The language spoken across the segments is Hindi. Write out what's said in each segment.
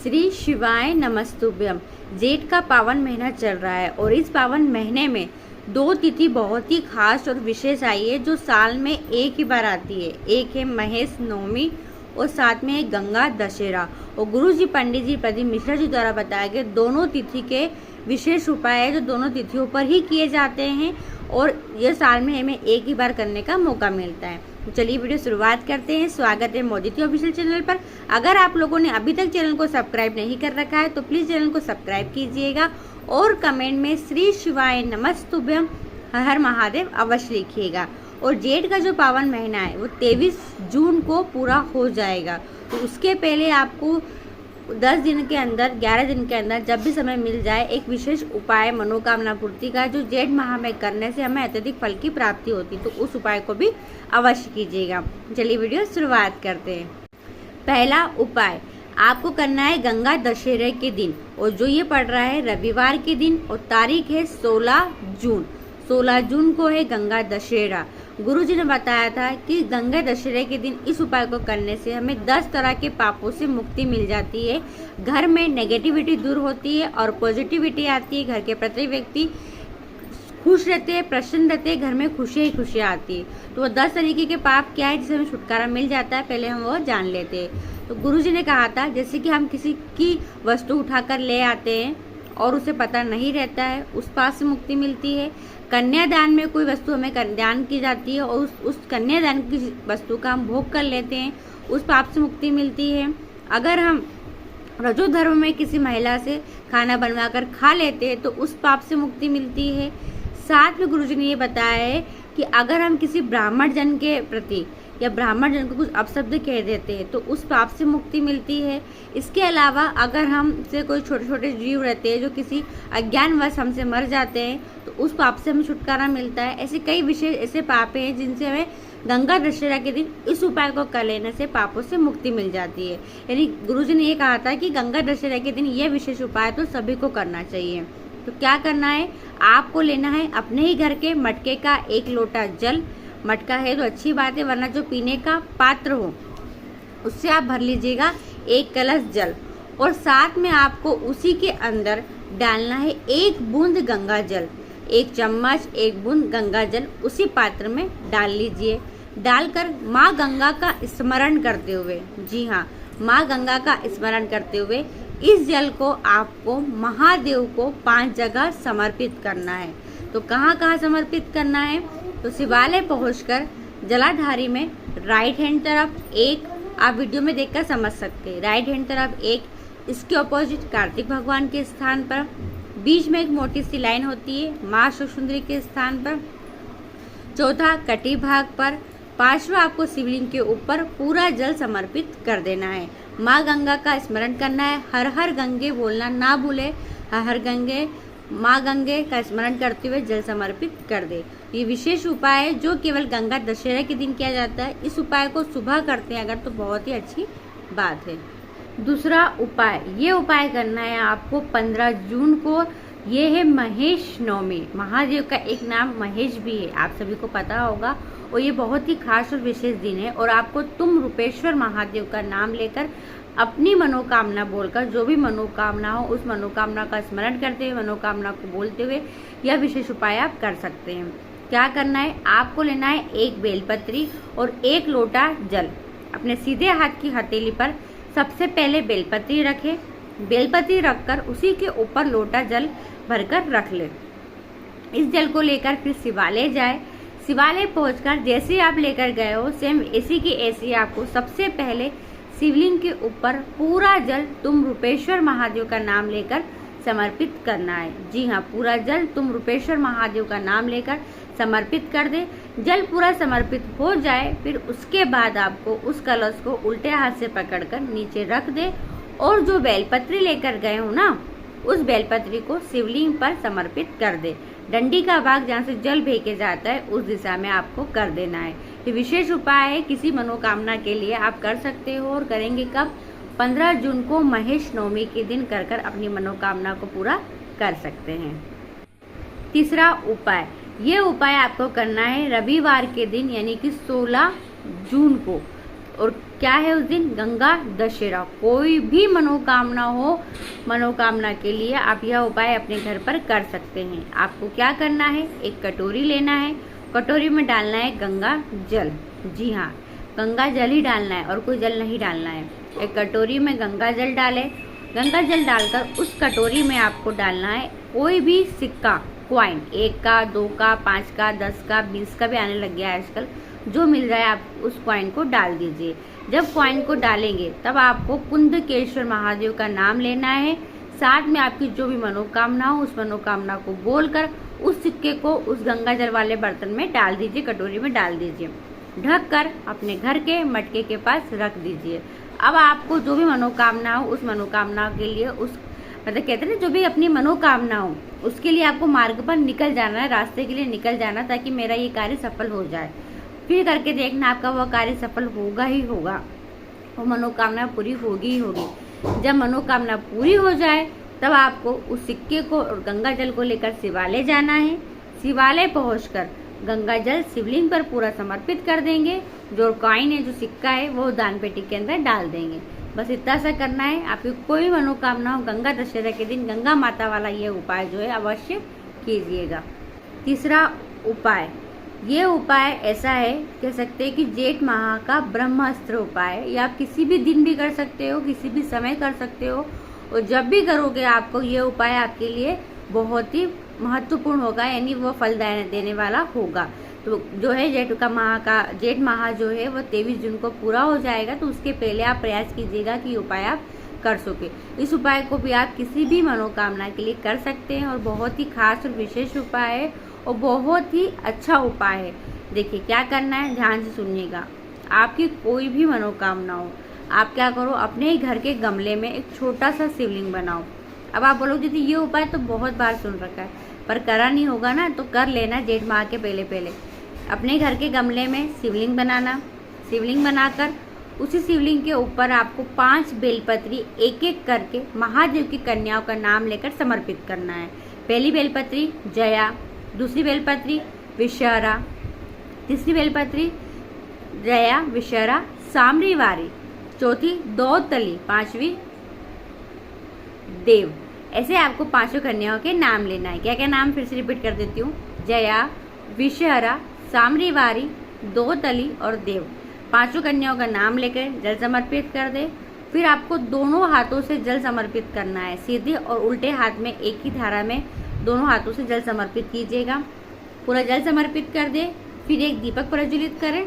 श्री शिवाय नमस्तुभ्यम। जेठ का पावन महीना चल रहा है और इस पावन महीने में दो तिथि बहुत ही खास और विशेष आई है जो साल में एक ही बार आती है। एक है महेश नवमी और साथ में है गंगा दशहरा। और गुरु जी पंडित जी प्रदीप मिश्रा जी द्वारा बताया गया दोनों तिथि के विशेष उपाय है जो दोनों तिथियों पर ही किए जाते हैं और ये साल में हमें एक ही बार करने का मौका मिलता है। तो चलिए वीडियो शुरुआत करते हैं। स्वागत है मोदिती ऑफिशियल चैनल पर। अगर आप लोगों ने अभी तक चैनल को सब्सक्राइब नहीं कर रखा है तो प्लीज़ चैनल को सब्सक्राइब कीजिएगा और कमेंट में श्री शिवाय नमस्तुभ्यम हर हर महादेव अवश्य लिखिएगा। और जेठ का जो पावन महीना है वो 23 जून को पूरा हो जाएगा। तो उसके पहले आपको 10 दिन के अंदर 11 दिन के अंदर जब भी समय मिल जाए एक विशेष उपाय मनोकामना पूर्ति का जो जेठ माह में करने से हमें अत्यधिक फल की प्राप्ति होती है, तो उस उपाय को भी अवश्य कीजिएगा। चलिए वीडियो शुरुआत करते हैं। पहला उपाय आपको करना है गंगा दशहरे के दिन और जो ये पड़ रहा है रविवार के दिन और तारीख है 16 जून। 16 जून को है गंगा दशहरा। गुरु जी ने बताया था कि गंगा दशहरे के दिन इस उपाय को करने से हमें 10 तरह के पापों से मुक्ति मिल जाती है। घर में नेगेटिविटी दूर होती है और पॉजिटिविटी आती है। घर के प्रत्येक व्यक्ति खुश रहते हैं, प्रसन्न रहते हैं, घर में खुशियाँ ही खुशियाँ आती है। तो वो 10 तरीके के पाप क्या है जिससे हमें छुटकारा मिल जाता है, पहले हम वो जान लेते हैं। तो गुरु जी ने कहा था जैसे कि हम किसी की वस्तु उठाकर ले आते हैं और उसे पता नहीं रहता है, उस पाप से मुक्ति मिलती है। कन्यादान में कोई वस्तु हमें दान की जाती है और उस कन्यादान की वस्तु का हम भोग कर लेते हैं, उस पाप से मुक्ति मिलती है। अगर हम रजो धर्म में किसी महिला से खाना बनवाकर खा लेते हैं तो उस पाप से मुक्ति मिलती है। साथ में गुरुजी ने ये बताया है कि अगर हम किसी ब्राह्मण जन के प्रति या ब्राह्मण जन को कुछ अपशब्द कह देते हैं तो उस पाप से मुक्ति मिलती है। इसके अलावा अगर हमसे कोई छोटे छोटे जीव रहते हैं जो किसी अज्ञानवश हमसे मर जाते हैं तो उस पाप से हमें छुटकारा मिलता है। ऐसे कई विशेष ऐसे पाप हैं जिनसे हमें गंगा दशहरा के दिन इस उपाय को कर लेने से पापों से मुक्ति मिल जाती है। यानी गुरुजी ने ये कहा था कि गंगा दशहरा के दिन यह विशेष उपाय तो सभी को करना चाहिए। तो क्या करना है, आपको लेना है अपने ही घर के मटके का 1 लोटा जल। मटका है तो अच्छी बात है, वरना जो पीने का पात्र हो उससे आप भर लीजिएगा 1 कलश जल। और साथ में आपको उसी के अंदर डालना है 1 बूंद गंगा जल। 1 चम्मच 1 बूंद गंगा जल उसी पात्र में डाल लीजिए। डालकर माँ गंगा का स्मरण करते हुए, जी हाँ, माँ गंगा का स्मरण करते हुए इस जल को आपको महादेव को 5 जगह समर्पित करना है। तो कहाँ कहाँ समर्पित करना है, तो शिवालय पहुंचकर जलाधारी में राइट हैंड तरफ 1, आप वीडियो में देखकर समझ सकते हैं, राइट हैंड तरफ 1, इसके ऑपोजिट कार्तिक भगवान के स्थान पर, बीच में एक मोटी सी लाइन होती है माँ सुंदरी के स्थान पर, चौथा कटी भाग पर, 5वां आपको शिवलिंग के ऊपर पूरा जल समर्पित कर देना है। माँ गंगा का स्मरण करना है, हर हर गंगे बोलना ना भूले, हर हर गंगे, माँ गंगे का स्मरण करते हुए जल समर्पित कर दे। ये विशेष उपाय है जो केवल गंगा दशहरा के दिन किया जाता है। इस उपाय को सुबह करते हैं अगर तो बहुत ही अच्छी बात है। दूसरा उपाय, ये उपाय करना है आपको 15 जून को। ये है महेश नवमी। महादेव का एक नाम महेश भी है, आप सभी को पता होगा। और ये बहुत ही खास और विशेष दिन है और आपको तुम रूपेश्वर महादेव का नाम लेकर अपनी मनोकामना बोलकर जो भी मनोकामना हो उस मनोकामना का स्मरण करते हुए, मनोकामना को बोलते हुए यह विशेष उपाय आप कर सकते हैं। क्या करना है, आपको लेना है 1 बेलपत्री और 1 लोटा जल। अपने सीधे हाथ की हथेली पर सबसे पहले बेलपत्री रखें। बेलपत्री रखकर उसी के ऊपर लोटा जल भरकर रख ले। इस जल को लेकर फिर शिवालय जाए। शिवालय पहुंचकर जैसे आप लेकर गए हो सेम ऐसी की ऐसी आपको सबसे पहले शिवलिंग के ऊपर पूरा जल तुम रूपेश्वर महादेव का नाम लेकर समर्पित करना है। जी हाँ, पूरा जल तुम रूपेश्वर महादेव का नाम लेकर समर्पित कर दे। जल पूरा समर्पित हो जाए फिर उसके बाद आपको उस कलश को उल्टे हाथ से पकड़कर नीचे रख दे और जो बेलपत्री लेकर गए हो ना उस बेलपत्री को शिवलिंग पर समर्पित कर दे। डंडी का भाग जहाँ से जल फेंके जाता है उस दिशा में आपको कर देना है। ये विशेष उपाय है, किसी मनोकामना के लिए आप कर सकते हो और करेंगे कब, 15 जून को महेश नवमी के दिन कर कर अपनी मनोकामना को पूरा कर सकते हैं। तीसरा उपाय, ये उपाय आपको करना है रविवार के दिन यानी कि 16 जून को। और क्या है उस दिन? गंगा दशहरा। कोई भी मनोकामना हो, मनोकामना के लिए आप यह उपाय अपने घर पर कर सकते हैं। आपको क्या करना है? एक कटोरी लेना है, कटोरी में डालना है गंगा जल। जी हाँ, गंगा जल ही डालना है और कोई जल नहीं डालना है। एक कटोरी में गंगा जल डालें। गंगा जल डालकर उस कटोरी में आपको डालना है कोई भी सिक्का, कॉइन, 1 का, 2 का, 5 का, 10 का, 20 का भी आने लग गया है आजकल। जो मिल रहा है आप उस कॉइन को डाल दीजिए। जब कॉइन को डालेंगे तब आपको कुंदकेश्वर महादेव का नाम लेना है। साथ में आपकी जो भी मनोकामना हो उस मनोकामना को बोलकर उस सिक्के को उस गंगा जल वाले बर्तन में डाल दीजिए, कटोरी में डाल दीजिए। ढक कर अपने घर के मटके के पास रख दीजिए। अब आपको जो भी मनोकामना हो उस मनोकामना के लिए उस मतलब कहते हैं ना, जो भी अपनी मनोकामना हो उसके लिए आपको मार्ग पर निकल जाना है, रास्ते के लिए निकल जाना, ताकि मेरा ये कार्य सफल हो जाए। फिर करके देखना आपका वह कार्य सफल होगा ही होगा, वो मनोकामना पूरी होगी ही होगी। जब मनोकामना पूरी हो जाए तब आपको उस सिक्के को और गंगा जल को लेकर शिवालय जाना है। शिवालय पहुंचकर गंगा जल शिवलिंग पर पूरा समर्पित कर देंगे। जो कॉइन है, जो सिक्का है, वो दान पेटी के अंदर डाल देंगे। बस इतना सा करना है। आपकी कोई मनोकामना हो, गंगा दशहरा के दिन गंगा माता वाला ये उपाय जो है अवश्य कीजिएगा। तीसरा उपाय, ये उपाय ऐसा है, कह सकते हैं कि जेठ माह का ब्रह्मास्त्र उपाय है। या आप किसी भी दिन भी कर सकते हो, किसी भी समय कर सकते हो, और जब भी करोगे आपको ये उपाय आपके लिए बहुत ही महत्वपूर्ण होगा, यानी वो फल देने वाला होगा। तो जो है जेठ माह जो है वो 23 जून को पूरा हो जाएगा। तो उसके पहले आप प्रयास कीजिएगा कि उपाय आप कर सके। इस उपाय को भी आप किसी भी मनोकामना के लिए कर सकते हैं और बहुत ही खास और विशेष उपाय है और बहुत ही अच्छा उपाय है। देखिए क्या करना है, ध्यान से सुनिएगा। आपकी कोई भी मनोकामना हो, आप क्या करो, अपने ही घर के गमले में एक छोटा सा शिवलिंग बनाओ। अब आप बोलोगे दीदी ये उपाय तो बहुत बार सुन रखा है, पर करा नहीं होगा ना, तो कर लेना जेठ माह के पहले। अपने घर के गमले में शिवलिंग बनाना। शिवलिंग बनाकर उसी शिवलिंग के ऊपर आपको 5 बेलपत्री एक एक करके महादेव की कन्याओं का नाम लेकर समर्पित करना है। पहली बेलपत्री जया, दूसरी बेलपत्री विषहरा, तीसरी बेलपत्री जया विषहरा सामरीवारी, चौथी दौतली, 5वीं देव। ऐसे आपको 5 कन्याओं के नाम लेना है। क्या क्या नाम फिर से रिपीट कर देती हूँ, जया, विषहरा, सामरीवारी, दौतली और देव। 5 कन्याओं का नाम लेकर जल समर्पित कर दे। फिर आपको दोनों हाथों से जल समर्पित करना है। सीधे और उल्टे हाथ में एक ही धारा में दोनों हाथों से जल समर्पित कीजिएगा। पूरा जल समर्पित कर दे। फिर एक दीपक प्रज्वलित करें,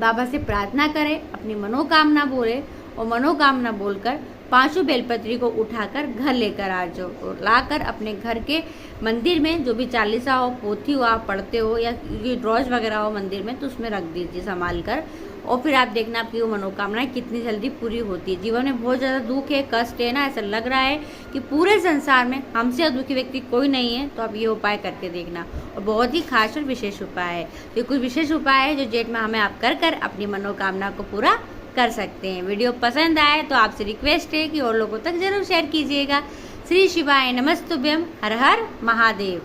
बाबा से प्रार्थना करें, अपनी मनोकामना बोले और मनोकामना बोलकर 5 बेलपत्री को उठाकर घर लेकर आ जाओ और लाकर अपने घर के मंदिर में, जो भी चालीसा हो, पोथी हो आप पढ़ते हो, या ये ड्रॉज वगैरह हो मंदिर में, तो उसमें रख दीजिए संभाल कर। और फिर आप देखना आपकी वो मनोकामनाएं कितनी जल्दी पूरी होती है। जीवन में बहुत ज़्यादा दुख है, कष्ट है ना, ऐसा लग रहा है कि पूरे संसार में हमसे दुखी व्यक्ति कोई नहीं है, तो आप ये उपाय करके देखना। और बहुत ही खास और विशेष उपाय है। तो कुछ विशेष उपाय है जो जेठ माह में आप कर अपनी मनोकामना को पूरा कर सकते हैं। वीडियो पसंद आए तो आपसे रिक्वेस्ट है कि और लोगों तक जरूर शेयर कीजिएगा। श्री शिवाय नमस्तुभ्यम। हर हर महादेव।